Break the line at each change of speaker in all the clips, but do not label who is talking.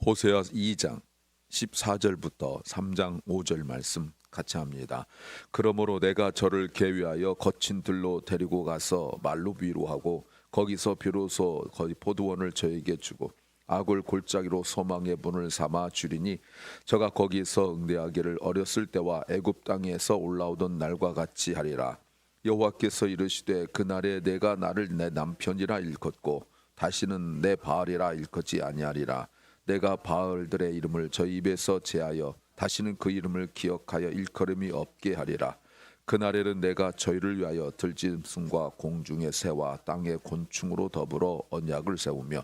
호세아 2장 14절부터 3장 5절 말씀 같이 합니다. 그러므로 내가 저를 계위하여 거친 들로 데리고 가서 말로 위로하고 거기서 비로소 거기 포도원을 저에게 주고 악을 골짜기로 소망의 문을 삼아 주리니 저가 거기서 응대하기를 어렸을 때와 애굽 땅에서 올라오던 날과 같이 하리라. 여호와께서 이르시되 그날에 내가 나를 내 남편이라 일컫고 다시는 내 바알이라 일컫지 아니하리라. 내가 바알들의 이름을 저 입에서 제하여 다시는 그 이름을 기억하여 일컬음이 없게 하리라. 그날에는 내가 저희를 위하여 들짐승과 공중의 새와 땅의 곤충으로 더불어 언약을 세우며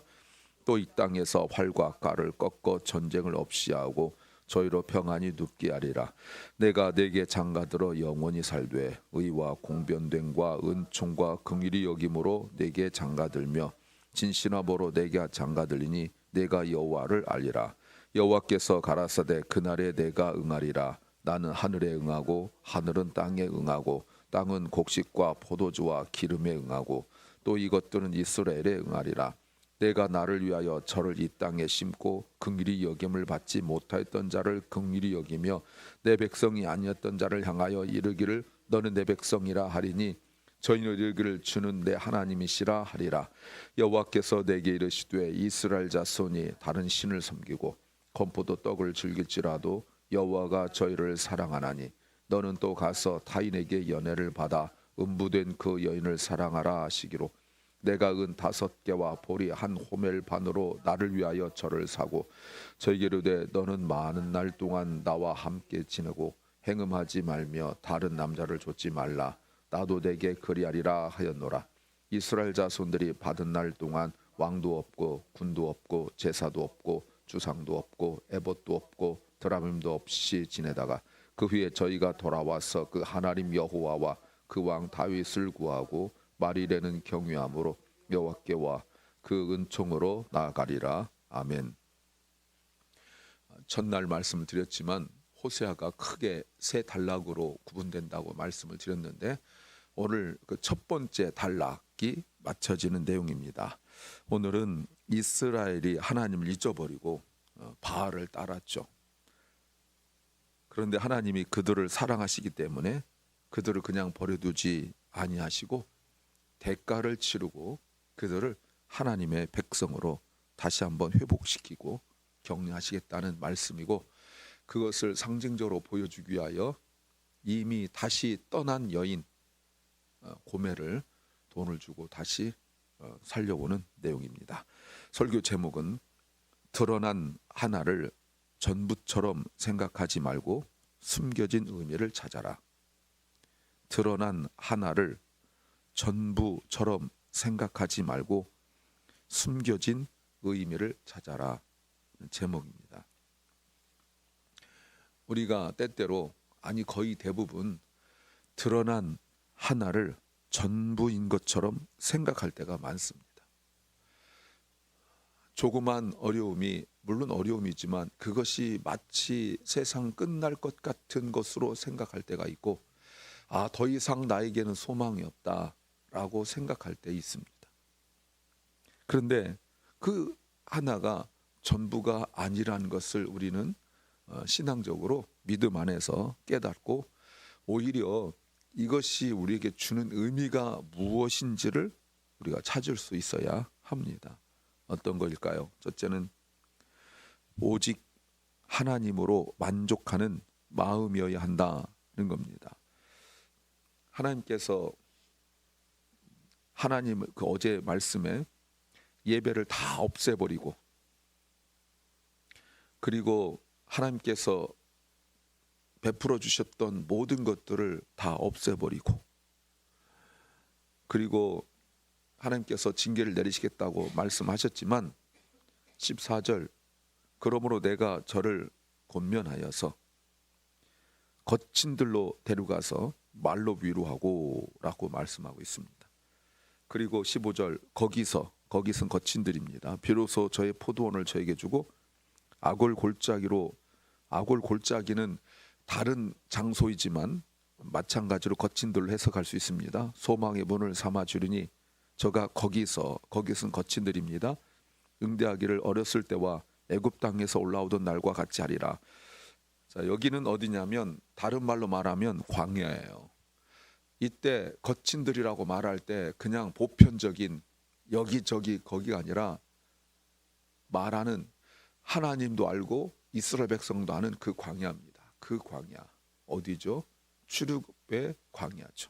또 이 땅에서 활과 칼을 꺾어 전쟁을 없이 하고 저희로 평안히 눕게 하리라. 내가 내게 장가들어 영원히 살되 의와 공변됨과 은총과 긍휼히 여김으로 내게 장가들며 진실함으로 내게 장가들리니 내가 여호와를 알리라. 여호와께서 가라사대 그날에 내가 응하리라. 나는 하늘에 응하고 하늘은 땅에 응하고 땅은 곡식과 포도주와 기름에 응하고 또 이것들은 이스라엘에 응하리라. 내가 나를 위하여 저를 이 땅에 심고 긍휼히 여김을 받지 못하였던 자를 긍휼히 여기며 내 백성이 아니었던 자를 향하여 이르기를 너는 내 백성이라 하리니 저희는 이르기를 주는 내 하나님이시라 하리라. 여호와께서 내게 이르시되 이스라엘 자손이 다른 신을 섬기고 건포도 떡을 즐길지라도 여호와가 저희를 사랑하나니 너는 또 가서 타인에게 연애를 받아 음부된 그 여인을 사랑하라 하시기로 내가 은 5개와 보리 한 호멜 반으로 나를 위하여 저를 사고 저에게 이르되 너는 많은 날 동안 나와 함께 지내고 행음하지 말며 다른 남자를 좇지 말라. 나도 내게 그리하리라 하였노라. 이스라엘 자손들이 받은 날 동안 왕도 없고 군도 없고 제사도 없고 주상도 없고 에봇도 없고 드라밈도 없이 지내다가 그 후에 저희가 돌아와서 그 하나님 여호와와 그 왕 다윗을 구하고 말일에는 경외함으로 여호와께와 그 은총으로 나아가리라. 아멘. 첫날 말씀을 드렸지만 호세아가 크게 세 단락으로 구분된다고 말씀을 드렸는데 오늘 그 첫 번째 단락이 맞춰지는 내용입니다. 오늘은 이스라엘이 하나님을 잊어버리고 바알을 따랐죠. 그런데 하나님이 그들을 사랑하시기 때문에 그들을 그냥 버려두지 아니하시고 대가를 치르고 그들을 하나님의 백성으로 다시 한번 회복시키고 격려하시겠다는 말씀이고 그것을 상징적으로 보여주기 위하여 이미 다시 떠난 여인 고멜을 돈을 주고 다시 살려오는 내용입니다. 설교 제목은 드러난 하나를 전부처럼 생각하지 말고 숨겨진 의미를 찾아라. 드러난 하나를 전부처럼 생각하지 말고 숨겨진 의미를 찾아라. 제목입니다. 우리가 때때로 아니 거의 대부분 드러난 하나를 전부인 것처럼 생각할 때가 많습니다. 조그만 어려움이 물론 어려움이지만 그것이 마치 세상 끝날 것 같은 것으로 생각할 때가 있고 더 이상 나에게는 소망이 없다라고 생각할 때 있습니다. 그런데 그 하나가 전부가 아니라는 것을 우리는 신앙적으로 믿음 안에서 깨닫고 오히려 이것이 우리에게 주는 의미가 무엇인지를 우리가 찾을 수 있어야 합니다. 어떤 것일까요? 첫째는 오직 하나님으로 만족하는 마음이어야 한다는 겁니다. 하나님께서 하나님 그 어제 말씀에 예배를 다 없애버리고 그리고 하나님께서 베풀어 주셨던 모든 것들을 다 없애버리고 그리고 하나님께서 징계를 내리시겠다고 말씀하셨지만 14절 그러므로 내가 저를 권면하여서 거친 들로 데려가서 말로 위로하고 라고 말씀하고 있습니다. 그리고 15절 거기선 거친 들입니다. 비로소 저의 포도원을 저에게 주고 악을 골짜기는 다른 장소이지만 마찬가지로 거친 들로 해석할 수 있습니다. 소망의 문을 삼아 주리니 저가 거기선 거친 들입니다. 응대하기를 어렸을 때와 애굽 땅에서 올라오던 날과 같이 하리라. 자, 여기는 어디냐면 다른 말로 말하면 광야예요. 이때 거친들이라고 말할 때 그냥 보편적인 여기저기 거기가 아니라 말하는 하나님도 알고 이스라엘 백성도 아는 그 광야입니다. 그 광야 어디죠? 출애굽의 광야죠.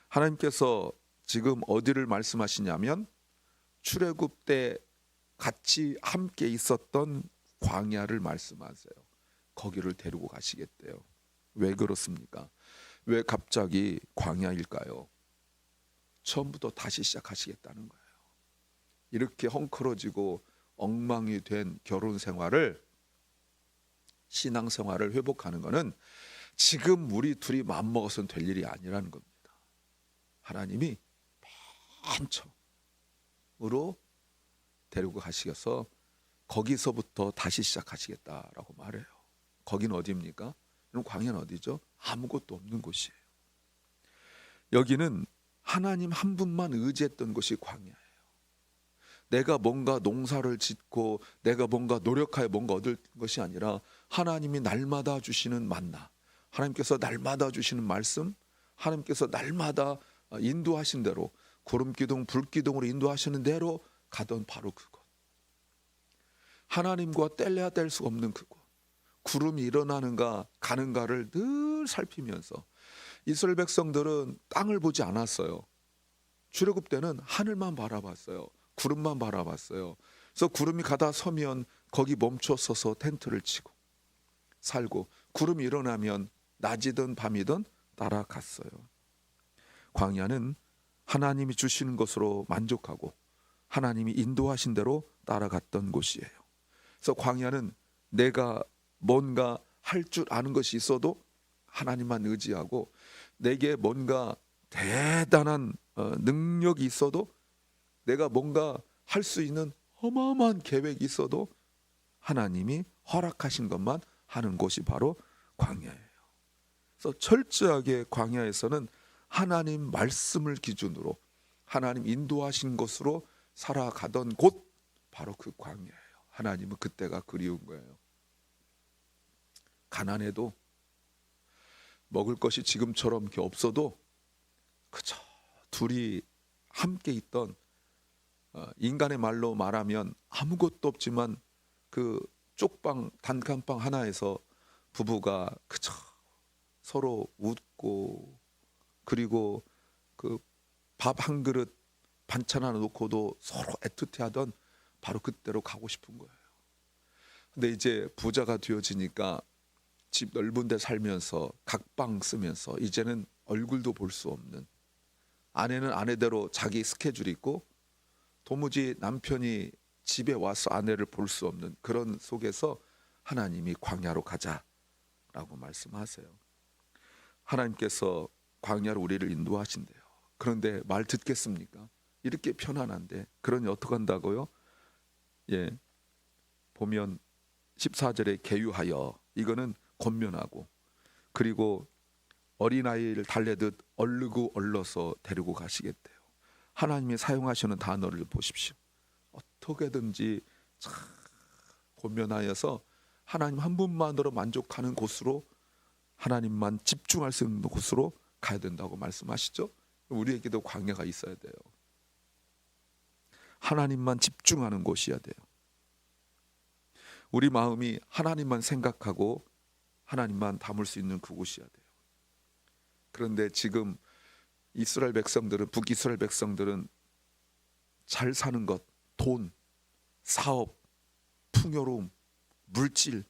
하나님께서 지금 어디를 말씀하시냐면 출애굽 때 같이 함께 있었던 광야를 말씀하세요. 거기를 데리고 가시겠대요. 왜 그렇습니까? 왜 갑자기 광야일까요? 처음부터 다시 시작하시겠다는 거예요. 이렇게 헝클어지고 엉망이 된 결혼 생활을, 신앙 생활을 회복하는 것은 지금 우리 둘이 마음먹어서는 될 일이 아니라는 겁니다. 하나님이 맨 처음으로 데리고 가시겠어 거기서부터 다시 시작하시겠다라고 말해요. 거긴 어디입니까? 그럼 광야는 어디죠? 아무것도 없는 곳이에요. 여기는 하나님 한 분만 의지했던 곳이 광야예요. 내가 뭔가 농사를 짓고 내가 뭔가 노력하여 뭔가 얻을 것이 아니라 하나님이 날마다 주시는 만나, 하나님께서 날마다 주시는 말씀, 하나님께서 날마다 인도하신 대로 구름기둥 불기둥으로 인도하시는 대로 가던 바로 그곳, 하나님과 뗄래야 뗄 수 없는 그곳, 구름이 일어나는가 가는가를 늘 살피면서 이스라엘 백성들은 땅을 보지 않았어요. 출애굽 때는 하늘만 바라봤어요. 구름만 바라봤어요. 그래서 구름이 가다 서면 거기 멈춰 서서 텐트를 치고 살고, 구름이 일어나면 낮이든 밤이든 따라갔어요. 광야는 하나님이 주시는 것으로 만족하고 하나님이 인도하신 대로 따라갔던 곳이에요. 그래서 광야는 내가 뭔가 할 줄 아는 것이 있어도 하나님만 의지하고, 내게 뭔가 대단한 능력이 있어도, 내가 뭔가 할 수 있는 어마어마한 계획이 있어도 하나님이 허락하신 것만 하는 곳이 바로 광야예요. 그래서 철저하게 광야에서는 하나님 말씀을 기준으로 하나님 인도하신 것으로 살아가던 곳, 바로 그 광야예요. 하나님은 그때가 그리운 거예요. 가난해도 먹을 것이 지금처럼 이렇게 없어도 그저 둘이 함께 있던, 인간의 말로 말하면 아무것도 없지만 그 쪽방 단칸방 하나에서 부부가 그저 서로 웃고, 그리고 그 밥 한 그릇 반찬 하나 놓고도 서로 애틋해하던 바로 그때로 가고 싶은 거예요. 근데 이제 부자가 되어지니까 집 넓은 데 살면서 각방 쓰면서 이제는 얼굴도 볼 수 없는, 아내는 아내대로 자기 스케줄이 있고 도무지 남편이 집에 와서 아내를 볼 수 없는 그런 속에서 하나님이 광야로 가자라고 말씀하세요. 하나님께서 광야로 우리를 인도하신대요. 그런데 말 듣겠습니까? 이렇게 편안한데. 그러니 어떻게 한다고요? 예, 보면 14절에 계유하여, 이거는 권면하고, 그리고 어린아이를 달래듯 얼르고 얼러서 데리고 가시겠대요. 하나님이 사용하시는 단어를 보십시오. 어떻게든지 참 권면하여서 하나님 한 분만으로 만족하는 곳으로, 하나님만 집중할 수 있는 곳으로 가야 된다고 말씀하시죠. 우리에게도 광야가 있어야 돼요. 하나님만 집중하는 곳이어야 돼요. 우리 마음이 하나님만 생각하고 하나님만 담을 수 있는 그곳이어야 돼요. 그런데 지금 이스라엘 백성들은, 북이스라엘 백성들은 잘 사는 것, 돈, 사업, 풍요로움, 물질,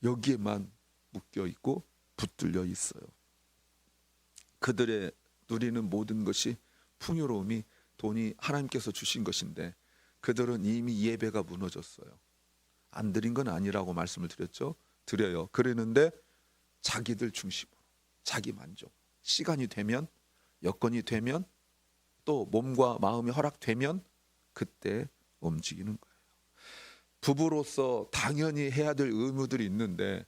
여기에만 묶여 있고 붙들려 있어요. 그들의 누리는 모든 것이, 풍요로움이, 돈이 하나님께서 주신 것인데 그들은 이미 예배가 무너졌어요. 안 드린 건 아니라고 말씀을 드렸죠. 드려요. 그러는데 자기들 중심으로, 자기 만족, 시간이 되면, 여건이 되면, 또 몸과 마음이 허락되면 그때 움직이는 거예요. 부부로서 당연히 해야 될 의무들이 있는데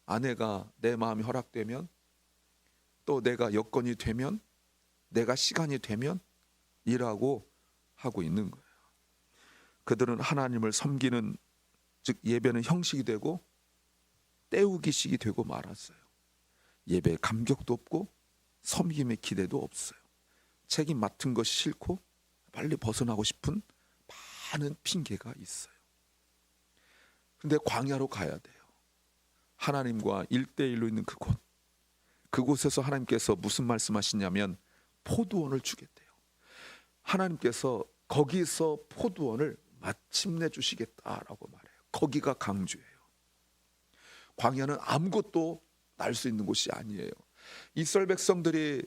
아내가 내 마음이 허락되면, 또 내가 여건이 되면, 내가 시간이 되면 일하고 하고 있는 거예요. 그들은 하나님을 섬기는, 즉 예배는 형식이 되고 때우기식이 되고 말았어요. 예배에 감격도 없고 섬김의 기대도 없어요. 책임 맡은 것이 싫고 빨리 벗어나고 싶은 많은 핑계가 있어요. 근데 광야로 가야 돼요. 하나님과 1대1로 있는 그곳에서 하나님께서 무슨 말씀하시냐면 포도원을 주겠대요. 하나님께서 거기서 포도원을 마침내 주시겠다라고 말해요. 거기가 강주예요. 광야는 아무것도 날 수 있는 곳이 아니에요. 이스라엘 백성들이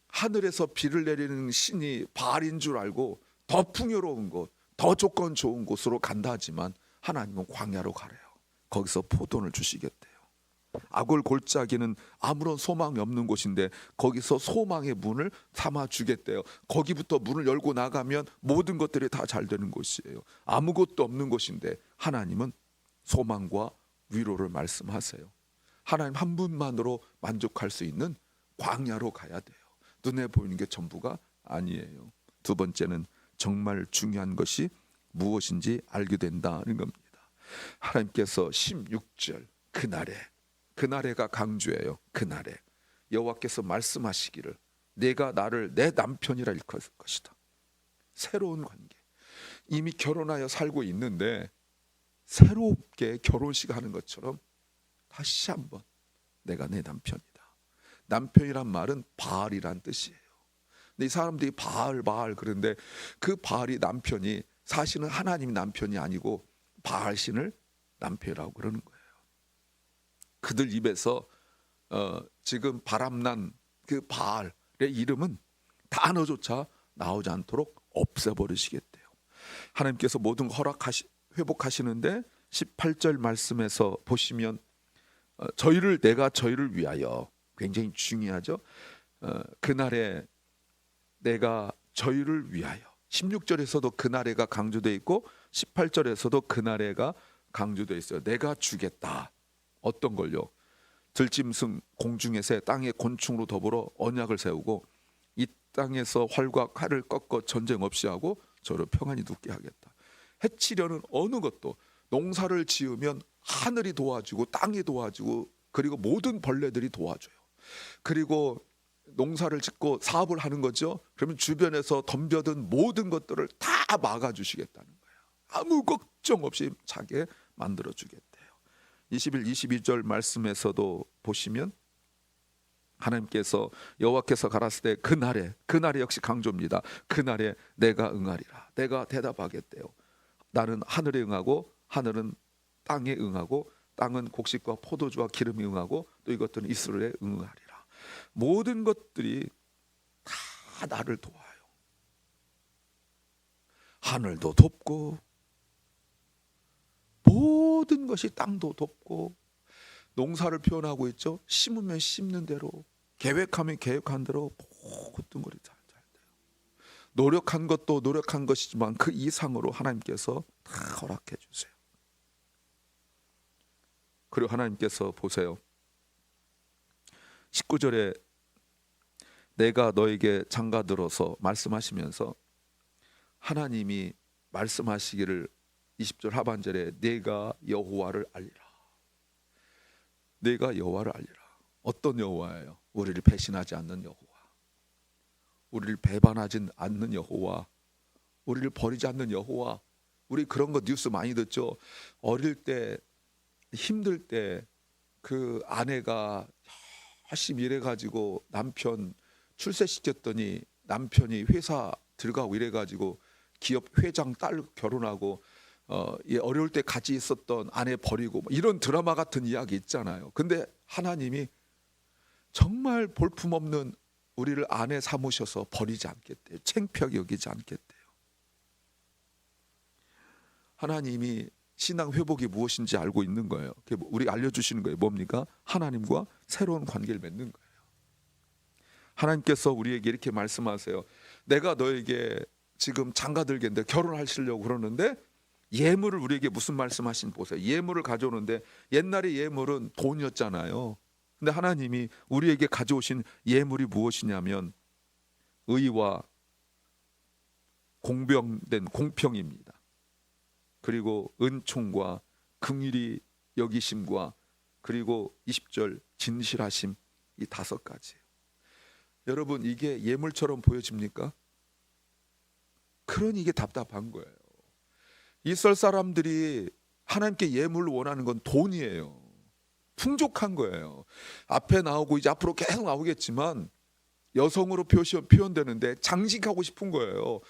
하늘에서 비를 내리는 신이 바알인 줄 알고 더 풍요로운 곳, 더 조건 좋은 곳으로 간다 하지만 하나님은 광야로 가래요. 거기서 포도원을 주시겠대요. 아골 골짜기는 아무런 소망이 없는 곳인데 거기서 소망의 문을 삼아 주겠대요. 거기부터 문을 열고 나가면 모든 것들이 다 잘 되는 곳이에요. 아무것도 없는 곳인데 하나님은 소망과 위로를 말씀하세요. 하나님 한 분만으로 만족할 수 있는 광야로 가야 돼요. 눈에 보이는 게 전부가 아니에요. 두 번째는 정말 중요한 것이 무엇인지 알게 된다는 겁니다. 하나님께서 16절 그날에가 강조예요. 그날에 여호와께서 말씀하시기를 내가 나를 내 남편이라 일컬 것이다. 새로운 관계. 이미 결혼하여 살고 있는데 새롭게 결혼식 하는 것처럼 다시 한번 내가 내 남편이다. 남편이란 말은 바알이란 뜻이에요. 근데 이 사람들이 바알 그런데 그 바알이 남편이 사실은 하나님이 남편이 아니고 바알신을 남편이라고 그러는 거예요. 그들 입에서 지금 바람난 그 바알의 이름은 단어조차 나오지 않도록 없애버리시겠대요. 하나님께서 모든 회복하시는데 18절 말씀에서 보시면 내가 저희를 위하여, 굉장히 중요하죠. 그날에 내가 저희를 위하여. 16절에서도 그날에가 강조되어 있고 18절에서도 그날에가 강조되어 있어요. 내가 주겠다. 어떤 걸요? 들짐승 공중의 새 땅의 곤충으로 더불어 언약을 세우고 이 땅에서 활과 칼을 꺾어 전쟁 없이 하고 저를 평안히 눕게 하겠다. 해치려는 어느 것도, 농사를 지으면 하늘이 도와주고 땅이 도와주고 그리고 모든 벌레들이 도와줘요. 그리고 농사를 짓고 사업을 하는 거죠. 그러면 주변에서 덤벼든 모든 것들을 다 막아주시겠다는 거예요. 아무 걱정 없이 자게 만들어주겠대요. 21, 22절 말씀에서도 보시면 하나님께서 여호와께서 가라사대 때 그날에 역시 강조입니다. 그날에 내가 응하리라. 내가 대답하겠대요. 나는 하늘에 응하고 하늘은 땅에 응하고 땅은 곡식과 포도주와 기름이 응하고 또 이것들은 이스라엘에 응하리라. 모든 것들이 다 나를 도와요. 하늘도 돕고 모든 것이 땅도 돕고 농사를 표현하고 있죠. 심으면 심는 대로, 계획하면 계획한 대로 모든 것이 잘 돼요. 노력한 것도 노력한 것이지만 그 이상으로 하나님께서 다 허락해 주세요. 그리고 하나님께서 보세요. 19절에 내가 너에게 장가들어서 말씀하시면서 하나님이 말씀하시기를 20절 하반절에 내가 여호와를 알리라. 내가 여호와를 알리라. 어떤 여호와예요? 우리를 배신하지 않는 여호와, 우리를 배반하지 않는 여호와, 우리를 버리지 않는 여호와. 우리 그런 거 뉴스 많이 듣죠. 어릴 때 힘들 때 그 아내가 열심히 일해가지고 남편 출세시켰더니 남편이 회사 들어가고 이래가지고 기업 회장 딸 결혼하고 어려울 때 같이 있었던 아내 버리고 이런 드라마 같은 이야기 있잖아요. 근데 하나님이 정말 볼품없는 우리를 아내 삼으셔서 버리지 않겠대요. 창피하게 여기지 않겠대요. 하나님이 신앙 회복이 무엇인지 알고 있는 거예요. 우리 알려주시는 거예요. 뭡니까? 하나님과 새로운 관계를 맺는 거예요. 하나님께서 우리에게 이렇게 말씀하세요. 내가 너에게 지금 장가들겠는데 결혼하시려고 그러는데 예물을 우리에게 무슨 말씀하신 보세요. 예물을 가져오는데 옛날에 예물은 돈이었잖아요. 근데 하나님이 우리에게 가져오신 예물이 무엇이냐면 의와 공평입니다. 그리고 은총과 긍휼히 여기심과 그리고 20절 진실하심, 이 5가지예요. 여러분, 이게 예물처럼 보여집니까? 그러니 이게 답답한 거예요. 이스라엘 사람들이 하나님께 예물을 원하는 건 돈이에요. 풍족한 거예요. 앞에 나오고 이제 앞으로 계속 나오겠지만 여성으로 표현되는데 장식하고 싶은 거예요.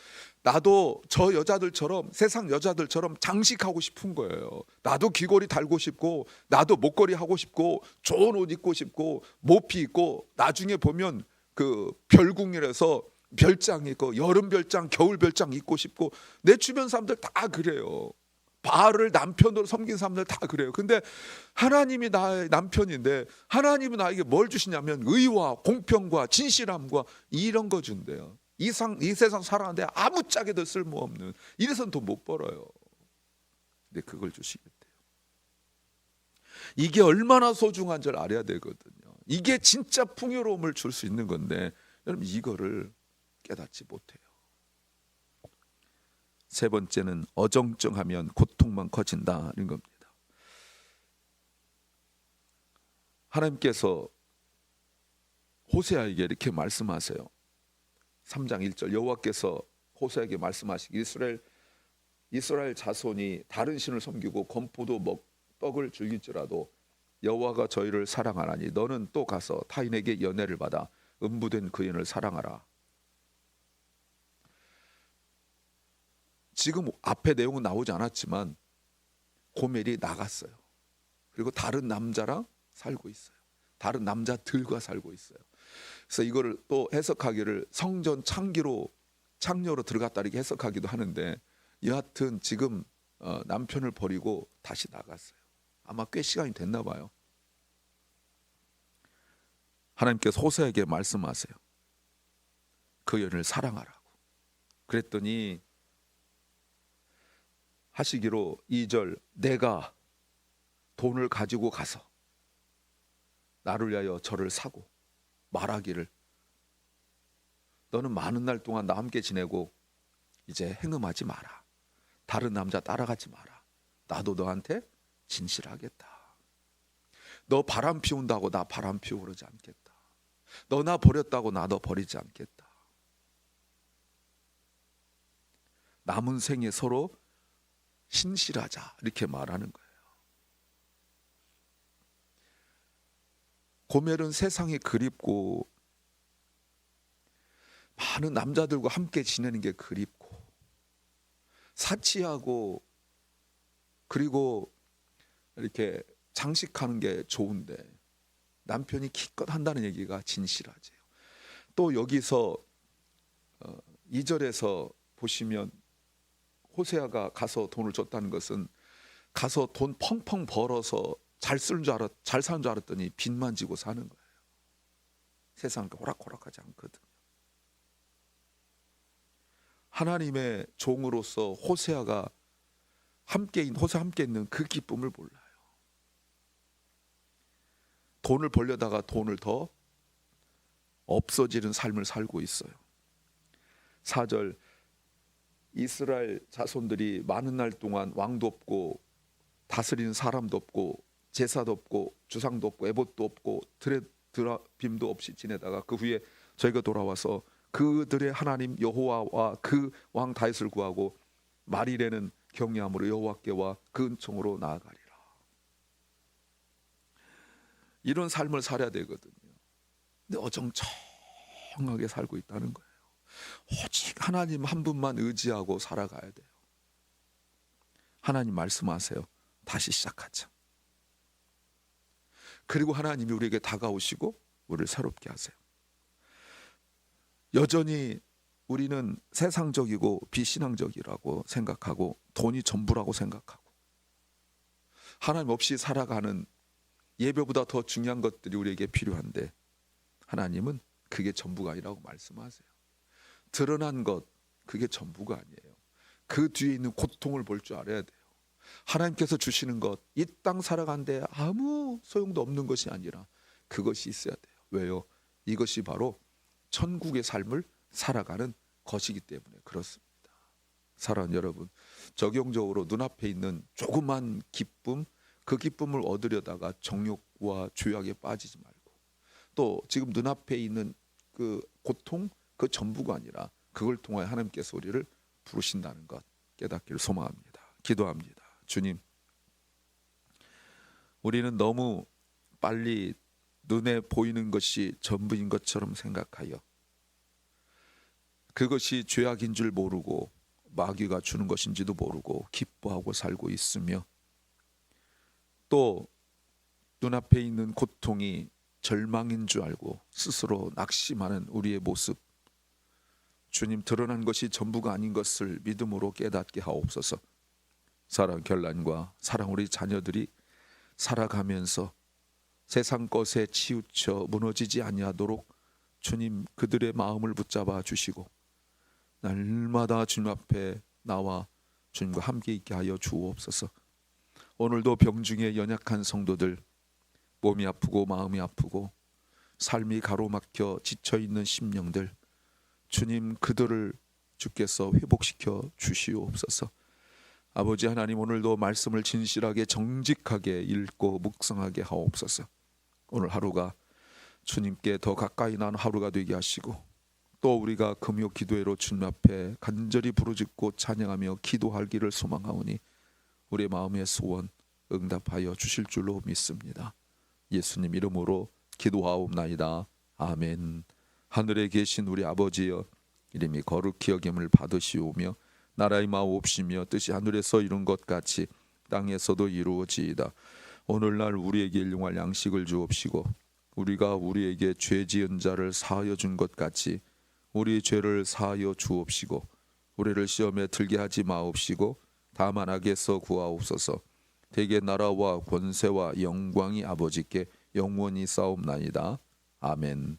나도 저 여자들처럼, 세상 여자들처럼 장식하고 싶은 거예요. 나도 귀걸이 달고 싶고, 나도 목걸이 하고 싶고, 좋은 옷 입고 싶고, 모피 입고, 나중에 보면 그 별궁이라서 별장 있고, 여름 별장, 겨울 별장 입고 싶고, 내 주변 사람들 다 그래요. 바알을 남편으로 섬긴 사람들 다 그래요. 근데 하나님이 나의 남편인데 하나님은 나에게 뭘 주시냐면 의와 공평과 진실함과 이런 거 준대요. 이 세상 살아가는데 아무짝에도 쓸모없는, 이래서는 돈 못 벌어요. 근데 그걸 주시겠대요. 이게 얼마나 소중한 줄 알아야 되거든요. 이게 진짜 풍요로움을 줄 수 있는 건데 여러분, 이거를 깨닫지 못해요. 세 번째는 어정쩡하면 고통만 커진다는 겁니다. 하나님께서 호세아에게 이렇게 말씀하세요. 3장 1절, 여호와께서 호세아에게 말씀하시기, 이스라엘 자손이 다른 신을 섬기고 건포도 떡을 즐길지라도 여호와가 저희를 사랑하나니 너는 또 가서 타인에게 연애를 받아 음부된 그인을 사랑하라. 지금 앞에 내용은 나오지 않았지만 고멜이 나갔어요. 그리고 다른 남자랑 살고 있어요. 다른 남자들과 살고 있어요. 그래서 이거를 또 해석하기를 성전 창녀로 들어갔다 이렇게 해석하기도 하는데, 여하튼 지금 남편을 버리고 다시 나갔어요. 아마 꽤 시간이 됐나 봐요. 하나님께서 호세에게 말씀하세요. 그 여인을 사랑하라고. 그랬더니 하시기로 2절, 내가 돈을 가지고 가서 나를 위하여 저를 사고 말하기를, 너는 많은 날 동안 나와 함께 지내고 이제 행음하지 마라. 다른 남자 따라가지 마라. 나도 너한테 진실하겠다. 너 바람 피운다고 나 바람 피우고 그러지 않겠다. 너 나 버렸다고 나 너 버리지 않겠다. 남은 생에 서로 신실하자, 이렇게 말하는 거예요. 고멜은 세상이 그립고 많은 남자들과 함께 지내는 게 그립고 사치하고 그리고 이렇게 장식하는 게 좋은데 남편이 기껏 한다는 얘기가 진실하지요. 또 여기서 2절에서 보시면 호세아가 가서 돈을 줬다는 것은 가서 돈 펑펑 벌어서 잘 사는 줄 알았더니 빚만 지고 사는 거예요. 세상은 호락호락하지 않거든요. 하나님의 종으로서 호세아가 함께 있는 그 기쁨을 몰라요. 돈을 벌려다가 돈을 더 없어지는 삶을 살고 있어요. 4절, 이스라엘 자손들이 많은 날 동안 왕도 없고 다스리는 사람도 없고 제사도 없고 주상도 없고 에봇도 없고 드라빔도 없이 지내다가 그 후에 저희가 돌아와서 그들의 하나님 여호와와 그 왕 다윗을 구하고 말일에는 경외함으로 여호와께와 그 은총으로 나아가리라. 이런 삶을 살아야 되거든요. 근데 어정쩡하게 살고 있다는 거예요. 오직 하나님 한 분만 의지하고 살아가야 돼요. 하나님 말씀하세요. 다시 시작하자. 그리고 하나님이 우리에게 다가오시고 우리를 새롭게 하세요. 여전히 우리는 세상적이고 비신앙적이라고 생각하고 돈이 전부라고 생각하고 하나님 없이 살아가는, 예배보다 더 중요한 것들이 우리에게 필요한데 하나님은 그게 전부가 아니라고 말씀하세요. 드러난 것, 그게 전부가 아니에요. 그 뒤에 있는 고통을 볼 줄 알아야 돼요. 하나님께서 주시는 것, 이 땅 살아가는데 아무 소용도 없는 것이 아니라 그것이 있어야 돼요. 왜요? 이것이 바로 천국의 삶을 살아가는 것이기 때문에 그렇습니다. 사랑하는 여러분, 적용적으로 눈앞에 있는 조그만 기쁨, 그 기쁨을 얻으려다가 정욕과 죄악에 빠지지 말고, 또 지금 눈앞에 있는 그 고통, 그 전부가 아니라 그걸 통하여 하나님께서 우리를 부르신다는 것 깨닫기를 소망합니다. 기도합니다. 주님, 우리는 너무 빨리 눈에 보이는 것이 전부인 것처럼 생각하여 그것이 죄악인 줄 모르고 마귀가 주는 것인지도 모르고 기뻐하고 살고 있으며, 또 눈앞에 있는 고통이 절망인 줄 알고 스스로 낙심하는 우리의 모습, 주님, 드러난 것이 전부가 아닌 것을 믿음으로 깨닫게 하옵소서. 사랑 결란과 사랑 우리 자녀들이 살아가면서 세상 것에 치우쳐 무너지지 아니하도록 주님 그들의 마음을 붙잡아 주시고 날마다 주님 앞에 나와 주님과 함께 있게 하여 주옵소서. 오늘도 병중에 연약한 성도들, 몸이 아프고 마음이 아프고 삶이 가로막혀 지쳐있는 심령들, 주님 그들을 주께서 회복시켜 주시옵소서. 아버지 하나님, 오늘도 말씀을 진실하게 정직하게 읽고 묵상하게 하옵소서. 오늘 하루가 주님께 더 가까이 난 하루가 되게 하시고, 또 우리가 금요 기도회로 주님 앞에 간절히 부르짖고 찬양하며 기도하기를 소망하오니 우리의 마음의 소원 응답하여 주실 줄로 믿습니다. 예수님 이름으로 기도하옵나이다. 아멘. 하늘에 계신 우리 아버지여, 이름이 거룩히 여김을 받으시오며 나라의 마옵시며 뜻이 하늘에서 이룬 것 같이 땅에서도 이루어지이다. 오늘날 우리에게 일용할 양식을 주옵시고 우리가 우리에게 죄 지은 자를 사하여 준 것 같이 우리 죄를 사하여 주옵시고 우리를 시험에 들게 하지 마옵시고 다만 악에서 구하옵소서. 대개 나라와 권세와 영광이 아버지께 영원히 싸움나이다. 아멘.